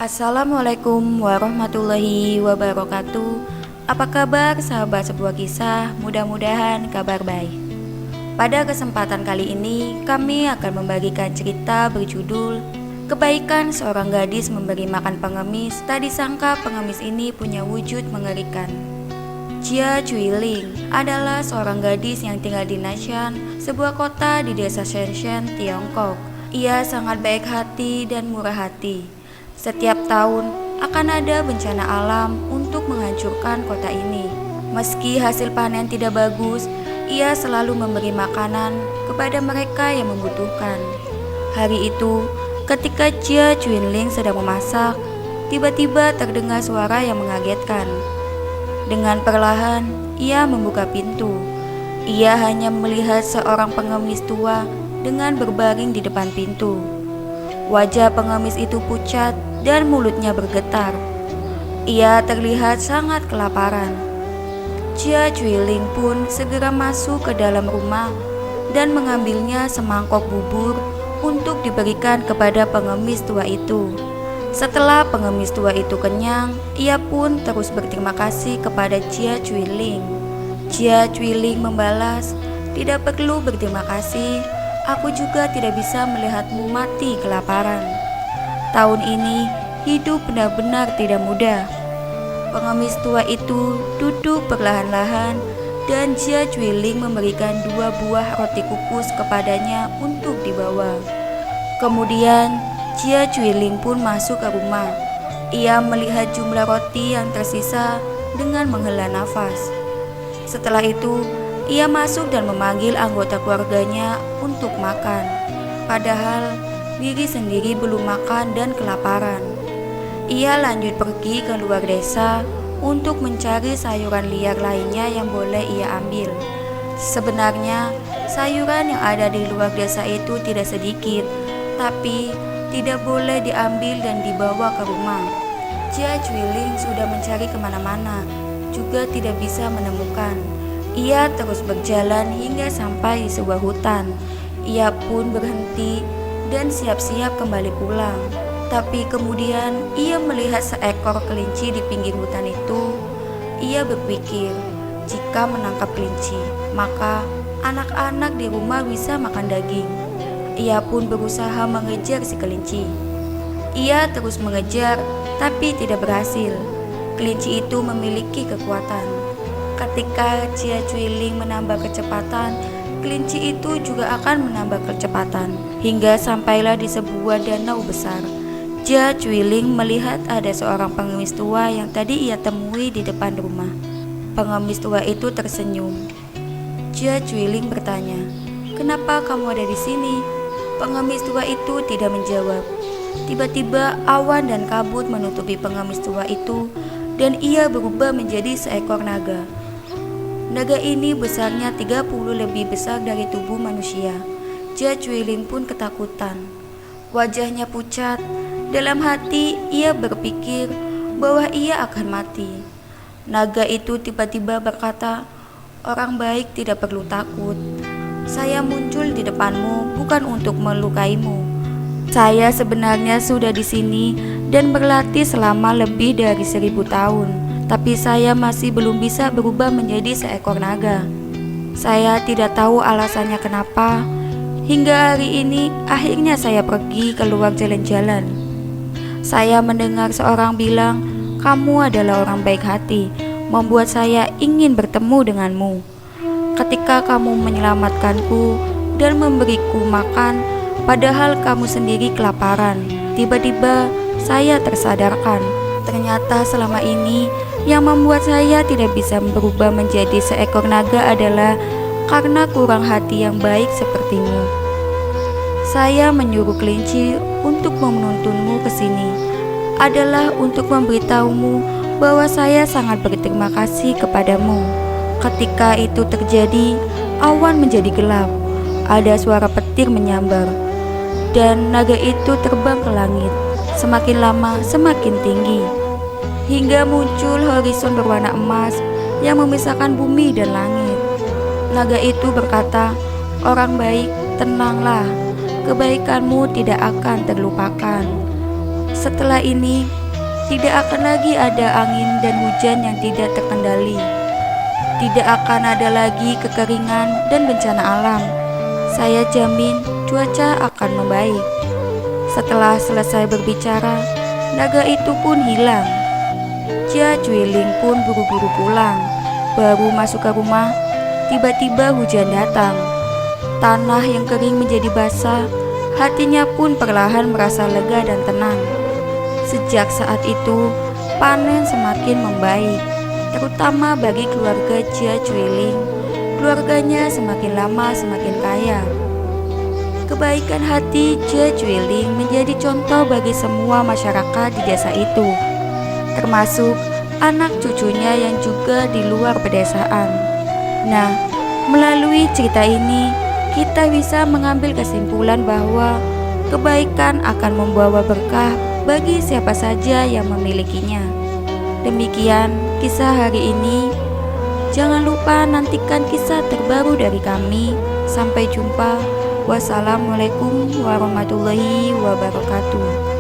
Assalamualaikum warahmatullahi wabarakatuh. Apa kabar sahabat sebuah kisah? Mudah-mudahan kabar baik. Pada kesempatan kali ini kami akan membagikan cerita berjudul Kebaikan Seorang Gadis Memberi Makan Pengemis. Tak disangka pengemis ini punya wujud mengerikan. Jia Chuiling adalah seorang gadis yang tinggal di Nashan, sebuah kota di desa Shenzhen, Tiongkok. Ia sangat baik hati dan murah hati. Setiap tahun akan ada bencana alam untuk menghancurkan kota ini. Meski hasil panen tidak bagus, ia selalu memberi makanan kepada mereka yang membutuhkan. Hari itu, ketika Jia Chuiling sedang memasak, tiba-tiba terdengar suara yang mengagetkan. Dengan perlahan, ia membuka pintu. Ia hanya melihat seorang pengemis tua dengan berbaring di depan pintu. Wajah pengemis itu pucat dan mulutnya bergetar. Ia terlihat sangat kelaparan. Jia Chuiling pun segera masuk ke dalam rumah dan mengambilnya semangkok bubur untuk diberikan kepada pengemis tua itu. Setelah pengemis tua itu kenyang, ia pun terus berterima kasih kepada Jia Chuiling. Jia Chuiling membalas, "Tidak perlu berterima kasih, aku juga tidak bisa melihatmu mati kelaparan. Tahun ini hidup benar-benar tidak mudah." Pengemis tua itu duduk perlahan-lahan dan Jia Chuiling memberikan 2 buah roti kukus kepadanya untuk dibawa. Kemudian Jia Chuiling pun masuk ke rumah. Ia melihat jumlah roti yang tersisa dengan menghela nafas. Setelah itu, ia masuk dan memanggil anggota keluarganya untuk makan. Padahal diri sendiri belum makan dan kelaparan. Ia lanjut pergi ke luar desa untuk mencari sayuran liar lainnya yang boleh ia ambil. Sebenarnya sayuran yang ada di luar desa itu tidak sedikit, tapi tidak boleh diambil dan dibawa ke rumah. Jia Chuiling sudah mencari kemana-mana, juga tidak bisa menemukan. Ia terus berjalan hingga sampai di sebuah hutan. Ia pun berhenti dan siap-siap kembali pulang. Tapi kemudian ia melihat seekor kelinci di pinggir hutan itu. Ia berpikir, jika menangkap kelinci, maka anak-anak di rumah bisa makan daging. Ia pun berusaha mengejar si kelinci. Ia terus mengejar, tapi tidak berhasil. Kelinci itu memiliki kekuatan. Ketika Jia Chuiling menambah kecepatan, kelinci itu juga akan menambah kecepatan, hingga sampailah di sebuah danau besar. Jia Chuiling melihat ada seorang pengemis tua yang tadi ia temui di depan rumah. Pengemis tua itu tersenyum. Jia Chuiling bertanya, "Kenapa kamu ada di sini?" Pengemis tua itu tidak menjawab. Tiba-tiba awan dan kabut menutupi pengemis tua itu dan ia berubah menjadi seekor naga. Naga ini besarnya 30 lebih besar dari tubuh manusia. Jia Chuiling pun ketakutan. Wajahnya pucat. Dalam hati ia berpikir bahwa ia akan mati. Naga itu tiba-tiba berkata, "Orang baik tidak perlu takut. Saya muncul di depanmu bukan untuk melukaimu. Saya sebenarnya sudah di sini dan berlatih selama lebih dari 1000 tahun. Tapi saya masih belum bisa berubah menjadi seekor naga. Saya tidak tahu alasannya kenapa. Hingga hari ini akhirnya saya pergi keluar jalan-jalan. Saya mendengar seorang bilang, kamu adalah orang baik hati, membuat saya ingin bertemu denganmu. Ketika kamu menyelamatkanku dan memberiku makan, padahal kamu sendiri kelaparan, tiba-tiba saya tersadarkan. Ternyata selama ini yang membuat saya tidak bisa berubah menjadi seekor naga adalah karena kurang hati yang baik sepertimu. Saya menyuruh kelinci untuk menuntunmu ke sini adalah untuk memberitahumu bahwa saya sangat berterima kasih kepadamu." Ketika itu terjadi, awan menjadi gelap. Ada suara petir menyambar dan naga itu terbang ke langit. Semakin lama semakin tinggi, hingga muncul horizon berwarna emas yang memisahkan bumi dan langit. Naga itu berkata, "Orang baik, tenanglah, kebaikanmu tidak akan terlupakan." Setelah ini, tidak akan lagi ada angin dan hujan yang tidak terkendali. Tidak akan ada lagi kekeringan dan bencana alam. Saya jamin cuaca akan membaik. Setelah selesai berbicara, naga itu pun hilang. Jia Cuiling pun buru-buru pulang. Baru masuk ke rumah, tiba-tiba hujan datang. Tanah yang kering menjadi basah, hatinya pun perlahan merasa lega dan tenang. Sejak saat itu, panen semakin membaik, terutama bagi keluarga Jia Cuiling. Keluarganya semakin lama semakin kaya. Kebaikan hati Jia Cuiling menjadi contoh bagi semua masyarakat di desa itu, termasuk anak cucunya yang juga di luar pedesaan. Nah, melalui cerita ini, kita bisa mengambil kesimpulan bahwa kebaikan akan membawa berkah bagi siapa saja yang memilikinya. Demikian kisah hari ini. Jangan lupa nantikan kisah terbaru dari kami. Sampai jumpa. Wassalamualaikum warahmatullahi wabarakatuh.